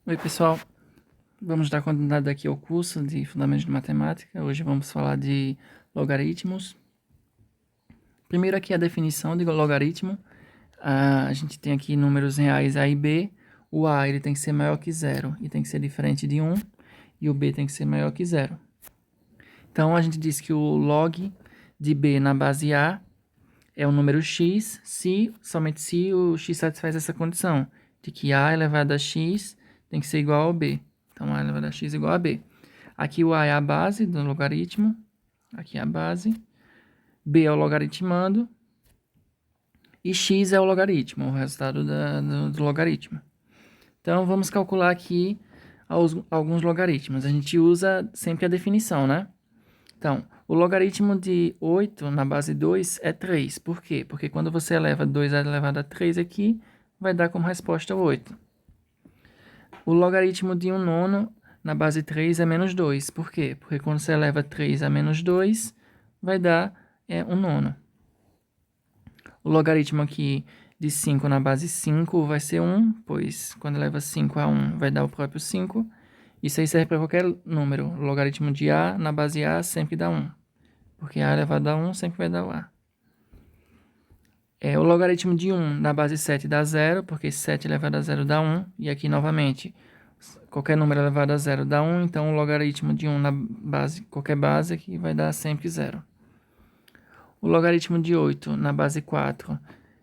Oi, pessoal. Vamos dar continuidade aqui ao curso de Fundamentos de Matemática. Hoje vamos falar de logaritmos. Primeiro aqui a definição de logaritmo. A gente tem aqui números reais A e B. O A ele tem que ser maior que zero e tem que ser diferente de 1. E o B tem que ser maior que zero. Então, a gente diz que o log de B na base A é o número x, somente se o x satisfaz essa condição, de que A elevado a x tem que ser igual ao B. Então, A elevado a x é igual a B. Aqui o A é a base do logaritmo, aqui é a base, B é o logaritmando, e x é o logaritmo, o resultado do logaritmo. Então, vamos calcular aqui alguns logaritmos. A gente usa sempre a definição, né? Então, o logaritmo de 8 na base 2 é 3. Por quê? Porque quando você eleva 2 elevado a 3 aqui, vai dar como resposta 8. O logaritmo de 1 nono na base 3 é menos 2. Por quê? Porque quando você eleva 3 a menos 2, vai dar 1 nono. O logaritmo aqui de 5 na base 5 vai ser 1, pois quando eleva 5 a 1 vai dar o próprio 5. Isso aí serve para qualquer número. O logaritmo de A na base A sempre dá 1. Porque A elevado a 1 sempre vai dar o A. O logaritmo de 1 na base 7 dá 0, porque 7 elevado a 0 dá 1. E aqui, novamente, qualquer número elevado a 0 dá 1. Então, o logaritmo de 1 na base, qualquer base aqui, vai dar sempre 0. O logaritmo de 8 na base 4,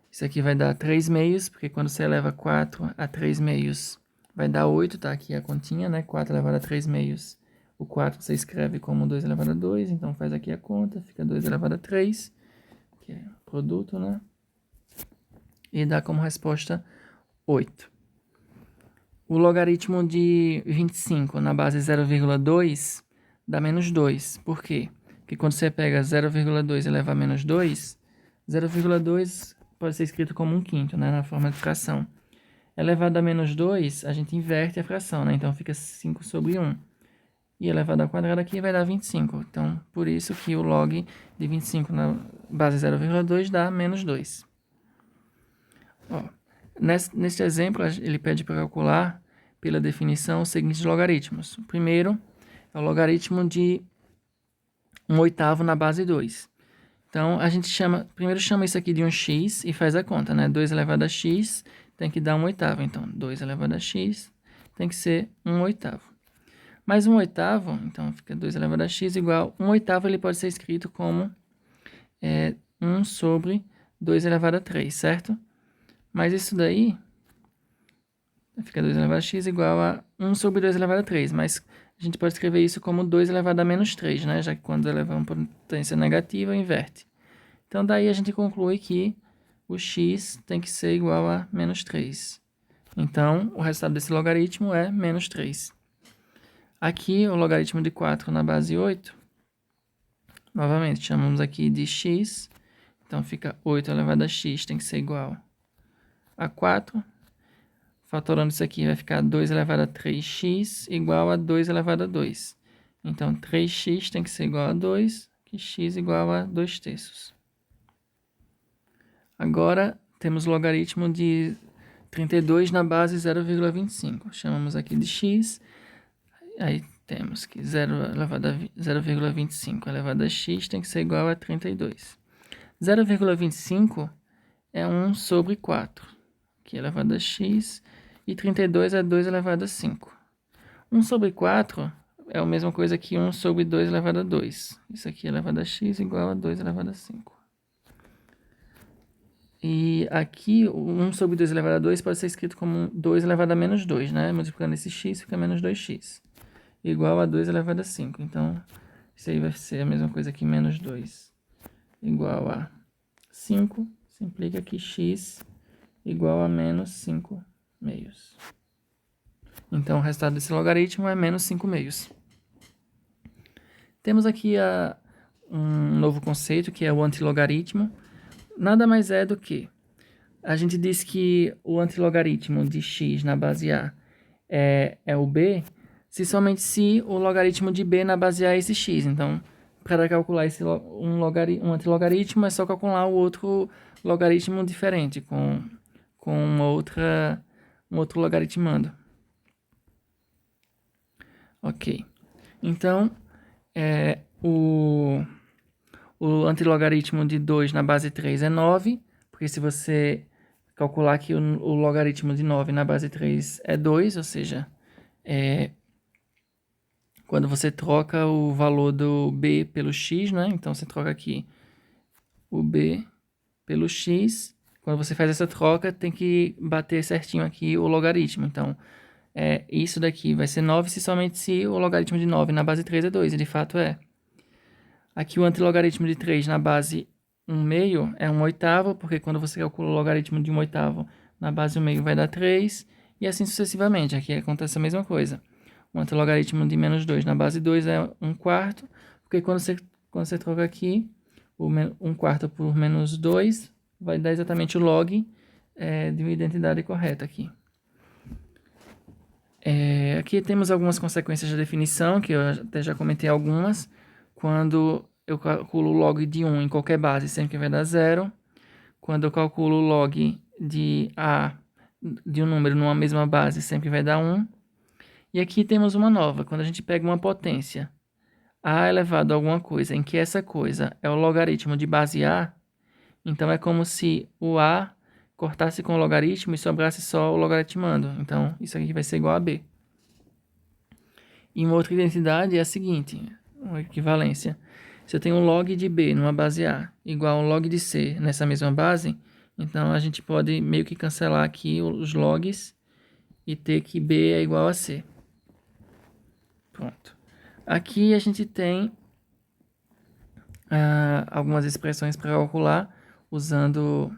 isso aqui vai dar 3 meios, porque quando você eleva 4 a 3 meios, vai dar 8, tá? Aqui a continha, né? 4 elevado a 3 meios. O 4 você escreve como 2 elevado a 2, então faz aqui a conta, fica 2 elevado a 3, que é produto, né? E dá como resposta 8. O logaritmo de 25 na base 0,2 dá menos 2. Por quê? Porque quando você pega 0,2 e leva a menos 2, 0,2 pode ser escrito como 1/5, né? Na forma de fração. Elevado a menos 2, a gente inverte a fração, né? Então fica 5 sobre 1. E elevado ao quadrado aqui vai dar 25. Então, por isso que o log de 25 na base 0,2 dá menos 2. Ó, neste exemplo, ele pede para calcular, pela definição, os seguintes logaritmos. O primeiro é o logaritmo de 1/8 na base 2. Então, a gente primeiro chama isso aqui de um x e faz a conta, né? 2 elevado a x tem que dar 1/8. Então, 2 elevado a x tem que ser 1/8. Mais 1/8, então fica 2 elevado a x igual 1/8, ele pode ser escrito como 1 sobre 2 elevado a 3, certo? Mas isso daí fica 2 elevado a x igual a 1 sobre 2 elevado a 3. Mas a gente pode escrever isso como 2 elevado a menos 3, né? Já que quando eleva uma potência negativa, inverte. Então, daí a gente conclui que o x tem que ser igual a menos 3. Então, o resultado desse logaritmo é menos 3. Aqui, o logaritmo de 4 na base 8, novamente, chamamos aqui de x. Então, fica 8 elevado a x tem que ser igual a 4. Fatorando isso aqui, vai ficar 2 elevado a 3x igual a 2 elevado a 2. Então, 3x tem que ser igual a 2, que x igual a 2/3. Agora, temos o logaritmo de 32 na base 0,25. Chamamos aqui de x. Aí temos que 0,25 elevado a x tem que ser igual a 32. 0,25 é 1 sobre 4, que é elevado a x, e 32 é 2 elevado a 5. 1 sobre 4 é a mesma coisa que 1 sobre 2 elevado a 2. Isso aqui é elevado a x igual a 2 elevado a 5. E aqui, o 1 sobre 2 elevado a 2 pode ser escrito como 2 elevado a menos 2, né? Multiplicando esse x, fica menos 2x. Igual a 2 elevado a 5. Então, isso aí vai ser a mesma coisa que menos 2 igual a 5. Isso implica que x igual a menos 5 meios. Então, o resultado desse logaritmo é menos 5 meios. Temos aqui um novo conceito, que é o antilogaritmo. Nada mais é do que a gente diz que o antilogaritmo de x na base A é o b, somente se o logaritmo de b na base A é esse x. Então, para calcular um antilogaritmo, é só calcular o outro logaritmo diferente, com um outro logaritmando. Ok. Então, o antilogaritmo de 2 na base 3 é 9, porque se você calcular que o logaritmo de 9 na base 3 é 2, ou seja, quando você troca o valor do b pelo x, né? Então você troca aqui o b pelo x. Quando você faz essa troca, tem que bater certinho aqui o logaritmo. Então, isso daqui vai ser 9 somente se o logaritmo de 9 na base 3 é 2, e de fato é. Aqui o antilogaritmo de 3 na base 1 meio é 1 oitavo, porque quando você calcula o logaritmo de 1 oitavo na base 1 meio vai dar 3, e assim sucessivamente. Aqui acontece a mesma coisa. O antilogaritmo de menos 2 na base 2 é 1 quarto, porque quando você troca aqui, o 1 quarto por menos 2 vai dar exatamente o log de uma identidade correta aqui. Aqui temos algumas consequências da definição, que eu até já comentei algumas. Quando eu calculo o log de 1 em qualquer base, sempre vai dar 0. Quando eu calculo o log de A de um número numa mesma base, sempre vai dar 1. E aqui temos uma nova. Quando a gente pega uma potência A elevado a alguma coisa, em que essa coisa é o logaritmo de base A, então é como se o A cortasse com o logaritmo e sobrasse só o logaritmando. Então, isso aqui vai ser igual a B. E uma outra identidade é a seguinte, uma equivalência. Se eu tenho um log de B numa base A igual a um log de C nessa mesma base, então a gente pode meio que cancelar aqui os logs e ter que B é igual a C. Pronto. Aqui a gente tem algumas expressões para calcular usando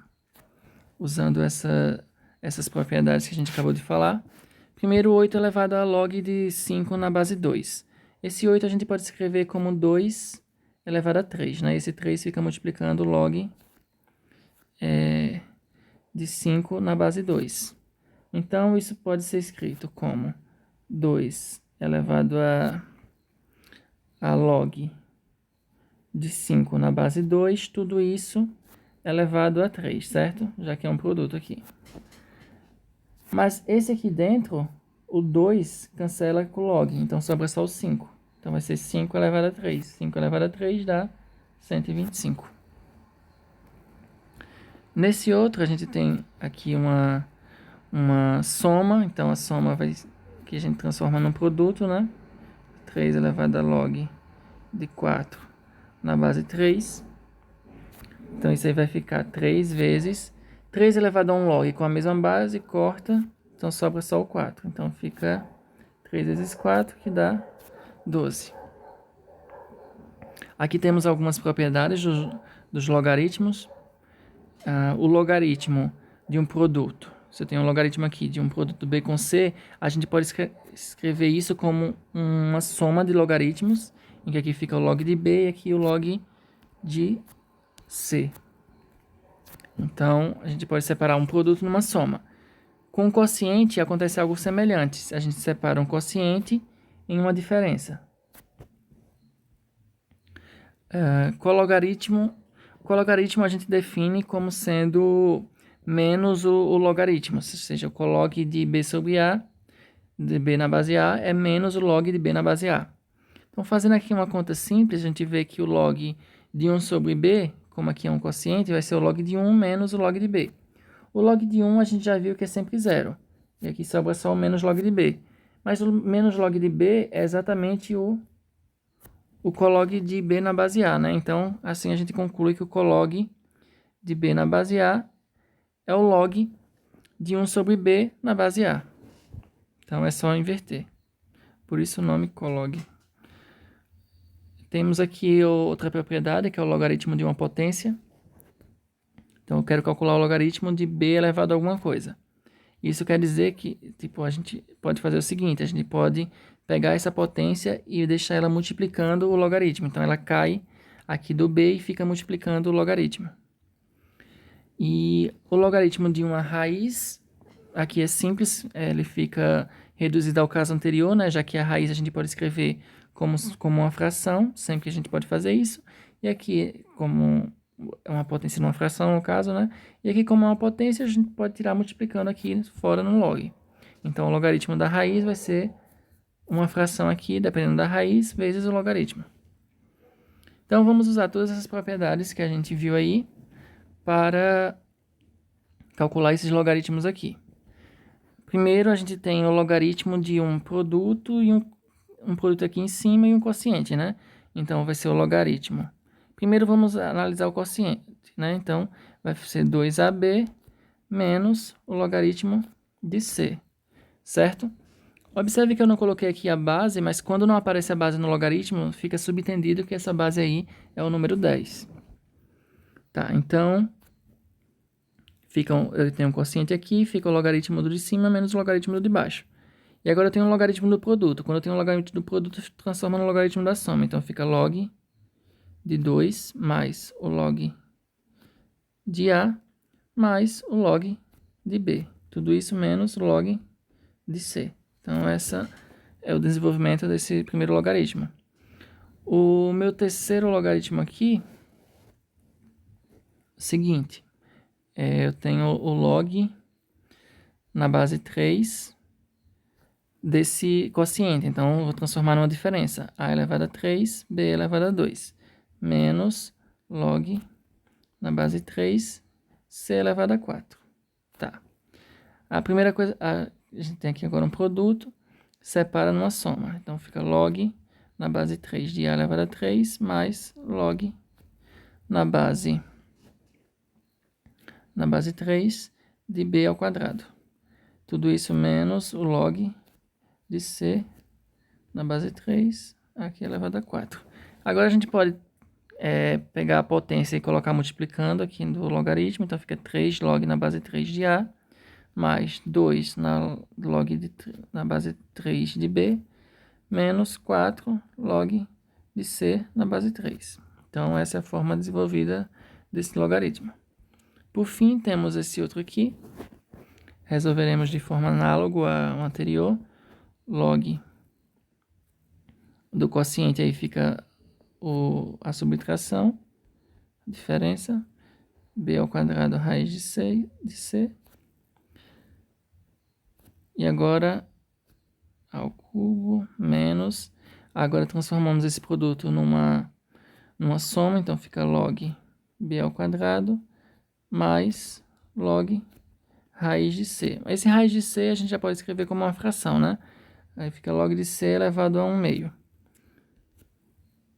essas propriedades que a gente acabou de falar. Primeiro, 8 elevado a log de 5 na base 2. Esse 8 a gente pode escrever como 2 elevado a 3, né? Esse 3 fica multiplicando o log de 5 na base 2. Então, isso pode ser escrito como 2 elevado a log de 5 na base 2, tudo isso elevado a 3, certo? Já que é um produto aqui. Mas esse aqui dentro, o 2 cancela com o log, então sobra só o 5. Então vai ser 5 elevado a 3. 5 elevado a 3 dá 125. Nesse outro, a gente tem aqui uma soma. Então a soma que a gente transforma num produto, né? 3 elevado a log de 4 na base 3. Então isso aí vai ficar 3 vezes 3 elevado a 1 log com a mesma base, corta, então sobra só o 4. Então fica 3 vezes 4, que dá 12. Aqui temos algumas propriedades dos logaritmos. O logaritmo de um produto. Se eu tenho um logaritmo aqui de um produto B com C, a gente pode escrever isso como uma soma de logaritmos, em que aqui fica o log de B e aqui o log de C. Então, a gente pode separar um produto numa soma. Com o quociente acontece algo semelhante. A gente separa um quociente em uma diferença. Com o logaritmo a gente define como sendo menos o logaritmo, ou seja, o log de B sobre A, de B na base A, é menos o log de B na base A. Então, fazendo aqui uma conta simples, a gente vê que o log de 1 sobre B, como aqui é um quociente, vai ser o log de 1 menos o log de B. O log de 1 a gente já viu que é sempre 0. E aqui sobra só o menos log de B. Mas o menos log de B é exatamente o colog de B na base A, né? Então, assim a gente conclui que o colog de B na base A é o log de 1 sobre B na base A. Então, é só inverter. Por isso o nome colog. Temos aqui outra propriedade, que é o logaritmo de uma potência. Então, eu quero calcular o logaritmo de B elevado a alguma coisa. Isso quer dizer que, tipo, a gente pode fazer o seguinte, a gente pode pegar essa potência e deixar ela multiplicando o logaritmo. Então, ela cai aqui do B e fica multiplicando o logaritmo. E o logaritmo de uma raiz, aqui é simples, ele fica reduzido ao caso anterior, né? Já que a raiz a gente pode escrever como uma fração, sempre que a gente pode fazer isso. E aqui, como é uma potência numa fração, no caso, né? E aqui, como é uma potência, a gente pode tirar multiplicando aqui fora no log. Então, o logaritmo da raiz vai ser uma fração aqui, dependendo da raiz, vezes o logaritmo. Então, vamos usar todas essas propriedades que a gente viu aí para calcular esses logaritmos aqui. Primeiro, a gente tem o logaritmo de um produto e um produto aqui em cima e um quociente, né? Então, vai ser o logaritmo. Primeiro, vamos analisar o quociente, né? Então, vai ser 2AB menos o logaritmo de C, certo? Observe que eu não coloquei aqui a base, mas quando não aparece a base no logaritmo, fica subentendido que essa base aí é o número 10. Tá, então, eu tenho um quociente aqui, fica o logaritmo do de cima menos o logaritmo do de baixo. E agora eu tenho um logaritmo do produto. Quando eu tenho um logaritmo do produto, transforma no logaritmo da soma. Então, fica log de 2 mais o log de A mais o log de B. Tudo isso menos o log de C. Então, essa é o desenvolvimento desse primeiro logaritmo. O meu terceiro logaritmo aqui é o seguinte. Eu tenho o log na base 3 desse quociente. Então, eu vou transformar numa diferença. A elevado a 3, B elevado a 2. Menos log na base 3, C elevado a 4. Tá. A primeira coisa, a gente tem aqui agora um produto, separa numa soma. Então, fica log na base 3 de A elevado a 3, mais log na base 3 de B ao quadrado. Tudo isso menos o log de C na base 3, aqui elevado a 4. Agora a gente pode pegar a potência e colocar multiplicando aqui no logaritmo. Então, fica 3 log na base 3 de A, mais 2 na base 3 de B, menos 4 log de C na base 3. Então, essa é a forma desenvolvida desse logaritmo. Por fim, temos esse outro aqui. Resolveremos de forma análoga ao anterior. Log do quociente aí fica a subtração, diferença, B ao quadrado raiz de C. E agora, ao cubo, menos. Agora transformamos esse produto numa soma, então fica log B ao quadrado mais log raiz de C. Esse raiz de C a gente já pode escrever como uma fração, né? Aí fica log de C elevado a 1/2.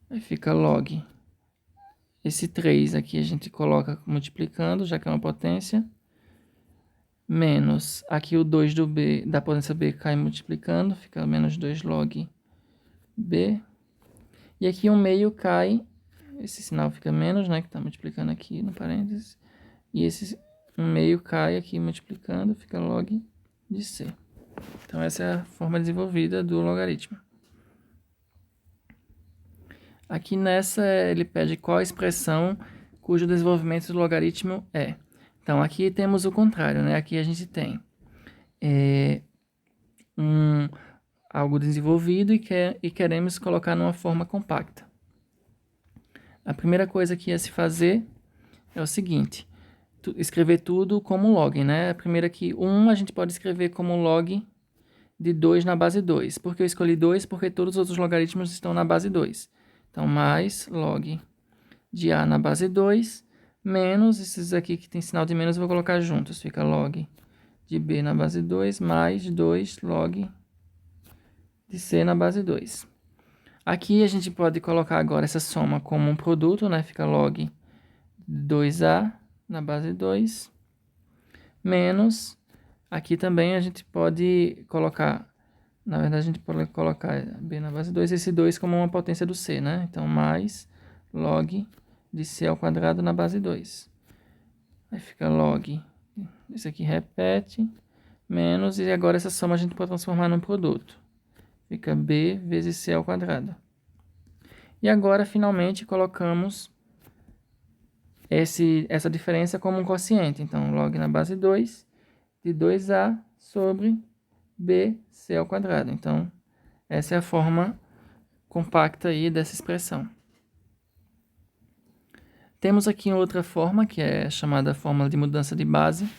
Aí fica log. Esse 3 aqui a gente coloca multiplicando, já que é uma potência. Menos, aqui o 2 da potência B cai multiplicando, fica menos 2 log B. E aqui 1/2 cai, esse sinal fica menos, né, que está multiplicando aqui no parênteses. E esse 1/2 cai aqui multiplicando, fica log de C. Então, essa é a forma desenvolvida do logaritmo. Aqui nessa, ele pede qual a expressão cujo desenvolvimento do logaritmo é. Então, aqui temos o contrário, né? Aqui a gente tem algo desenvolvido e queremos colocar numa forma compacta. A primeira coisa que ia se fazer é o seguinte, escrever tudo como log, né? A primeira aqui, 1 a gente pode escrever como log de 2 na base 2. Por que eu escolhi 2? Porque todos os outros logaritmos estão na base 2. Então, mais log de A na base 2, menos, esses aqui que tem sinal de menos, eu vou colocar juntos. Fica log de B na base 2, mais 2 log de C na base 2. Aqui a gente pode colocar agora essa soma como um produto, né? Fica log 2A na base 2, menos, aqui também a gente pode colocar, na verdade a gente pode colocar B na base 2, esse 2 como uma potência do C, né? Então, mais log de C ao quadrado na base 2. Aí fica log, isso aqui repete, menos, e agora essa soma a gente pode transformar num produto. Fica B vezes C ao quadrado. E agora, finalmente, colocamos essa diferença como um quociente. Então, log na base 2 de 2A sobre BC ao quadrado. Então, essa é a forma compacta aí dessa expressão. Temos aqui outra forma, que é chamada fórmula de mudança de base.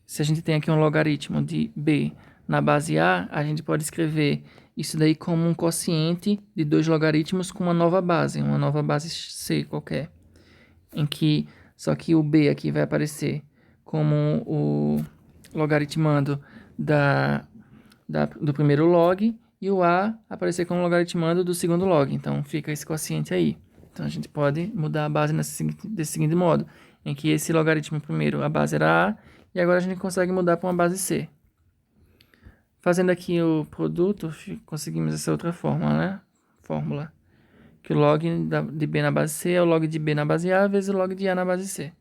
Se a gente tem aqui um logaritmo de B na base A, a gente pode escrever isso daí como um quociente de 2 logaritmos com uma nova base C qualquer, em que só que o b aqui vai aparecer como o logaritmando do primeiro log e o a aparecer como logaritmando do segundo log. Então fica esse quociente aí. Então a gente pode mudar a base desse seguinte modo, em que esse logaritmo primeiro a base era a e agora a gente consegue mudar para uma base c. Fazendo aqui o produto, conseguimos essa outra fórmula, né? Fórmula. Que o log de b na base c é o log de b na base a vezes o log de a na base c.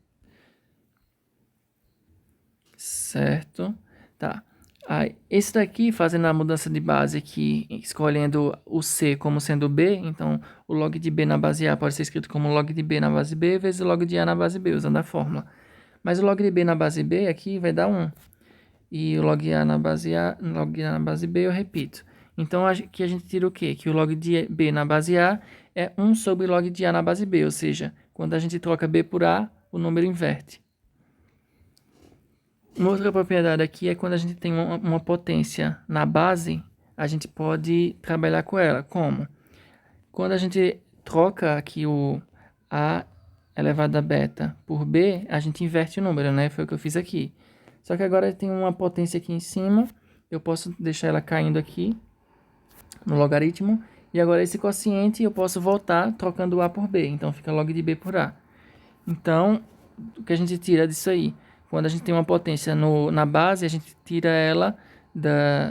Certo? Tá. Aí, esse daqui, fazendo a mudança de base aqui, escolhendo o c como sendo b, então o log de b na base a pode ser escrito como log de b na base b vezes o log de a na base b, usando a fórmula. Mas o log de b na base b aqui vai dar 1. E o log A na base A, log A na base B, eu repito. Então, aqui a gente tira o quê? Que o log de B na base A é 1 sobre log de A na base B, ou seja, quando a gente troca B por A, o número inverte. Uma outra propriedade aqui é quando a gente tem uma potência na base, a gente pode trabalhar com ela. Como? Quando a gente troca aqui o A elevado a beta por B, a gente inverte o número, né? Foi o que eu fiz aqui. Só que agora tem uma potência aqui em cima, eu posso deixar ela caindo aqui no logaritmo, e agora esse quociente eu posso voltar trocando A por B, então fica log de B por A. Então, o que a gente tira disso aí? Quando a gente tem uma potência na base, a gente tira ela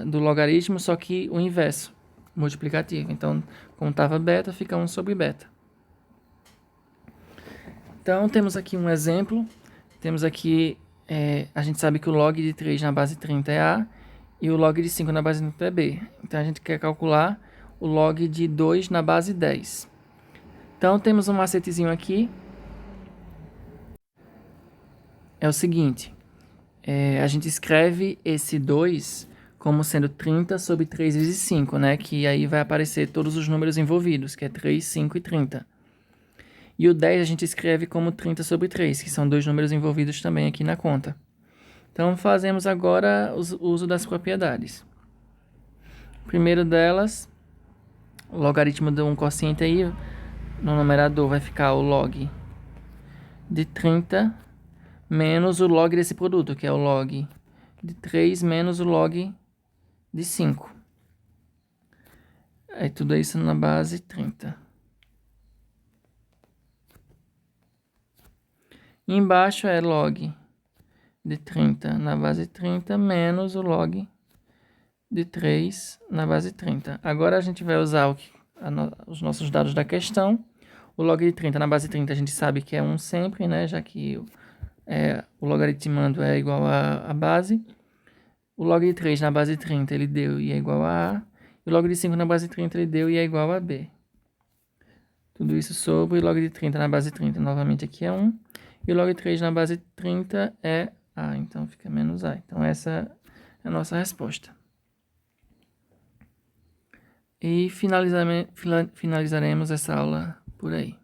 do logaritmo, só que o inverso, multiplicativo. Então, como estava beta, fica 1 sobre beta. Então, temos aqui um exemplo, temos aqui... a gente sabe que o log de 3 na base 30 é A e o log de 5 na base 30 é B. Então, a gente quer calcular o log de 2 na base 10. Então, temos um macetezinho aqui. É o seguinte, a gente escreve esse 2 como sendo 30 sobre 3 vezes 5, né? Que aí vai aparecer todos os números envolvidos, que é 3, 5 e 30. E o 10 a gente escreve como 30 sobre 3, que são dois números envolvidos também aqui na conta. Então, fazemos agora o uso das propriedades. O primeiro delas, o logaritmo de um quociente aí, no numerador vai ficar o log de 30 menos o log desse produto, que é o log de 3 menos o log de 5. Aí tudo isso na base 30. E embaixo é log de 30 na base 30 menos o log de 3 na base 30. Agora a gente vai usar os nossos dados da questão. O log de 30 na base 30 a gente sabe que é 1 sempre, né? Já que o logaritmando é igual a base. O log de 3 na base 30 ele deu e é igual a A. E o log de 5 na base 30 ele deu e é igual a B. Tudo isso sobre o log de 30 na base 30, novamente aqui é 1. E o log de 3 na base 30 é A, então fica menos A. Então essa é a nossa resposta. E finalizaremos essa aula por aí.